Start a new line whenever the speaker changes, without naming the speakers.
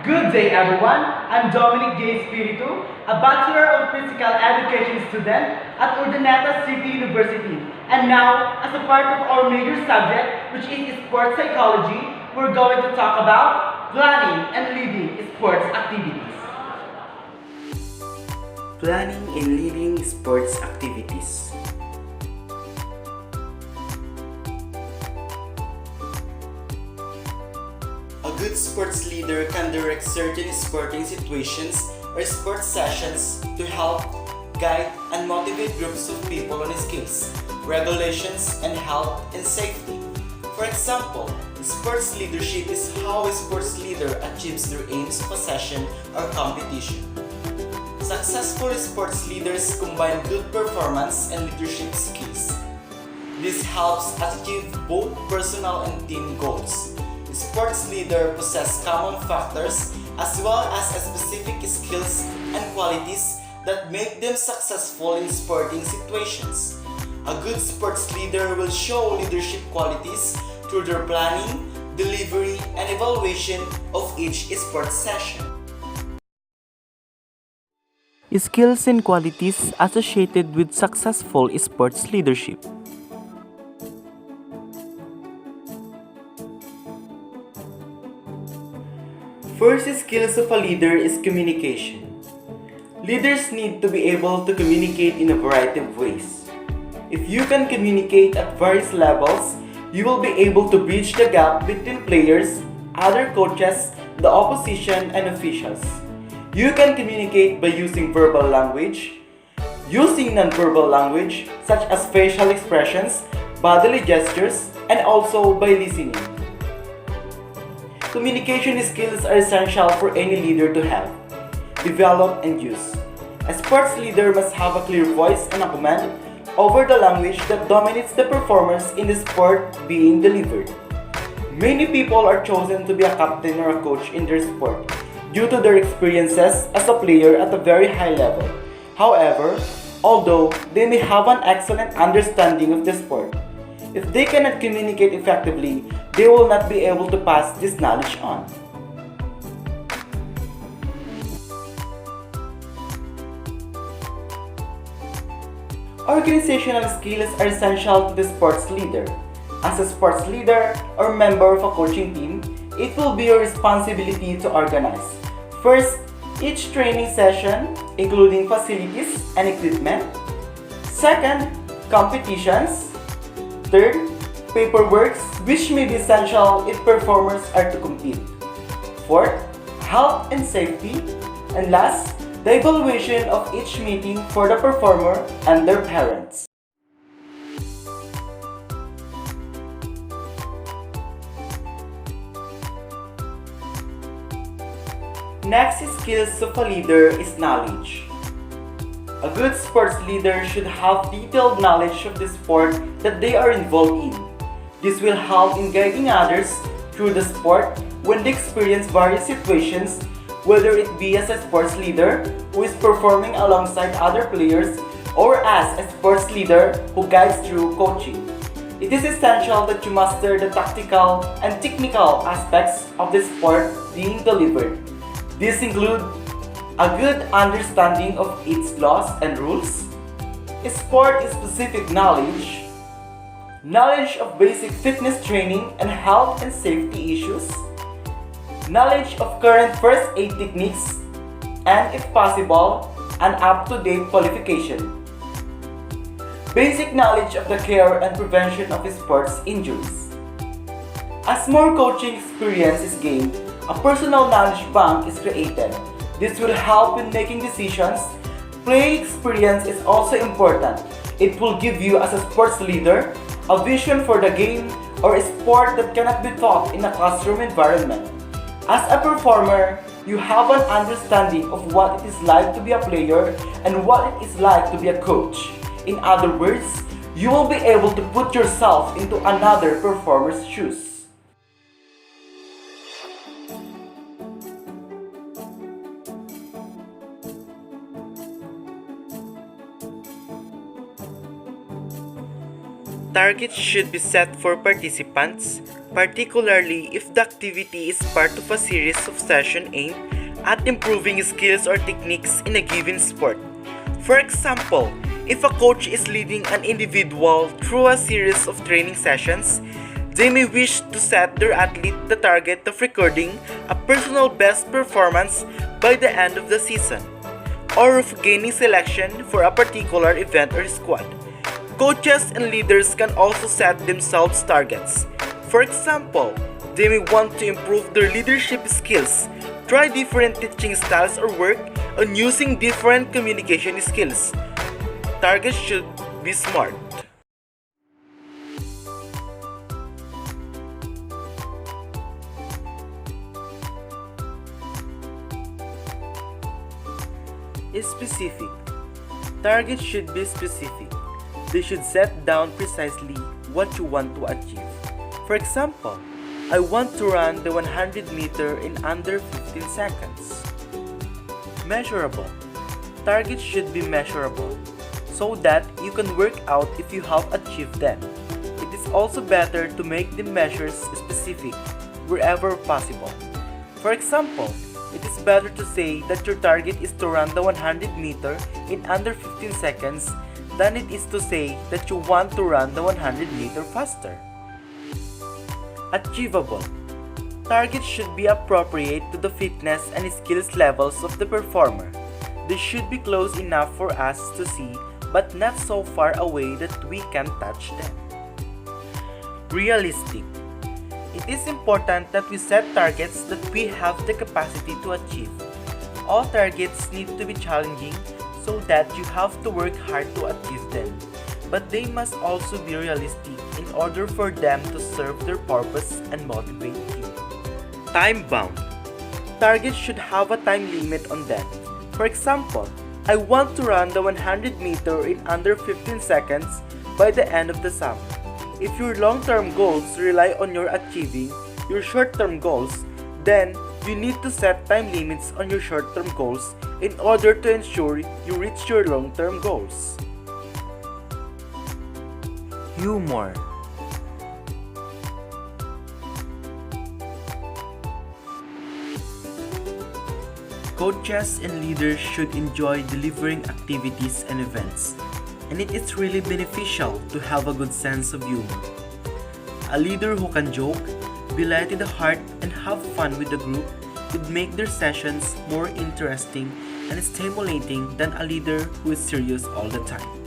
Good day everyone, I'm Dominic ESPIRITU, a Bachelor of Physical Education student at URDANETA City University. And now, as a part of our major subject, which is sports psychology, we're going to talk about planning and leading sports activities.
Planning and leading sports activities. A good sports leader can direct certain sporting situations or sports sessions to help guide and motivate groups of people on skills, regulations, and health and safety. For example, sports leadership is how a sports leader achieves their aims of a session or competition. Successful sports leaders combine good performance and leadership skills. This helps achieve both personal and team goals. Sports leaders possess common factors as well as specific skills and qualities that make them successful in sporting situations. A good sports leader will show leadership qualities through their planning, delivery, and evaluation of each sports session.
Skills and qualities associated with successful sports leadership.
First skills of a leader is communication. Leaders need to be able to communicate in a variety of ways. If you can communicate at various levels, you will be able to bridge the gap between players, other coaches, the opposition, and officials. You can communicate by using verbal language, using non-verbal language such as facial expressions, bodily gestures, and also by listening. Communication skills are essential for any leader to have, develop, and use. A sports leader must have a clear voice and a command over the language that dominates the performance in the sport being delivered. Many people are chosen to be a captain or a coach in their sport due to their experiences as a player at a very high level. However, although they may have an excellent understanding of the sport, if they cannot communicate effectively, they will not be able to pass this knowledge on. Organizational skills are essential to the sports leader. As a sports leader or member of a coaching team, it will be your responsibility to organize. First, each training session, including facilities and equipment. Second, competitions. Third, paperwork, which may be essential if performers are to compete. Fourth, health and safety. And last, the evaluation of each meeting for the performer and their parents. Next skills of a leader is knowledge. A good sports leader should have detailed knowledge of the sport that they are involved in. This will help in guiding others through the sport when they experience various situations, whether it be as a sports leader who is performing alongside other players or as a sports leader who guides through coaching. It is essential that you master the tactical and technical aspects of the sport being delivered. These include a good understanding of its laws and rules, sport-specific knowledge, knowledge of basic fitness training and health and safety issues, knowledge of current first aid techniques, and if possible, an up-to-date qualification. Basic knowledge of the care and prevention of sports injuries. As more coaching experience is gained, a personal knowledge bank is created. This will help in making decisions. Playing experience is also important. It will give you as a sports leader a vision for the game or a sport that cannot be taught in a classroom environment. As a performer, you have an understanding of what it is like to be a player and what it is like to be a coach. In other words, you will be able to put yourself into another performer's shoes. Targets should be set for participants, particularly if the activity is part of a series of sessions aimed at improving skills or techniques in a given sport. For example, if a coach is leading an individual through a series of training sessions, they may wish to set their athlete the target of recording a personal best performance by the end of the season, or of gaining selection for a particular event or squad. Coaches and leaders can also set themselves targets. For example, they may want to improve their leadership skills, try different teaching styles, or work on using different communication skills. Targets should be smart. Specific. Targets should be specific. They should set down precisely what you want to achieve. For example, I want to run the 100 meter in under 15 seconds. Measurable. Targets should be measurable so that you can work out if you have achieved them. It is also better to make the measures specific wherever possible. For example, it is better to say that your target is to run the 100 meter in under 15 seconds than it is to say that you want to run the 100 meter faster. Achievable. Targets should be appropriate to the fitness and skills levels of the performer. They should be close enough for us to see, but not so far away that we can touch them. Realistic. It is important that we set targets that we have the capacity to achieve. All targets need to be challenging so that you have to work hard to achieve them, but they must also be realistic in order for them to serve their purpose and motivate you. Time-bound. Targets should have a time limit on them. For example, I want to run the 100 meter in under 15 seconds by the end of the summer. If your long-term goals rely on your achieving your short-term goals, then you need to set time limits on your short-term goals in order to ensure you reach your long-term goals. Humor. Coaches and leaders should enjoy delivering activities and events, and it is really beneficial to have a good sense of humor. A leader who can joke, be light in the heart, and have fun with the group would make their sessions more interesting and stimulating than a leader who is serious all the time.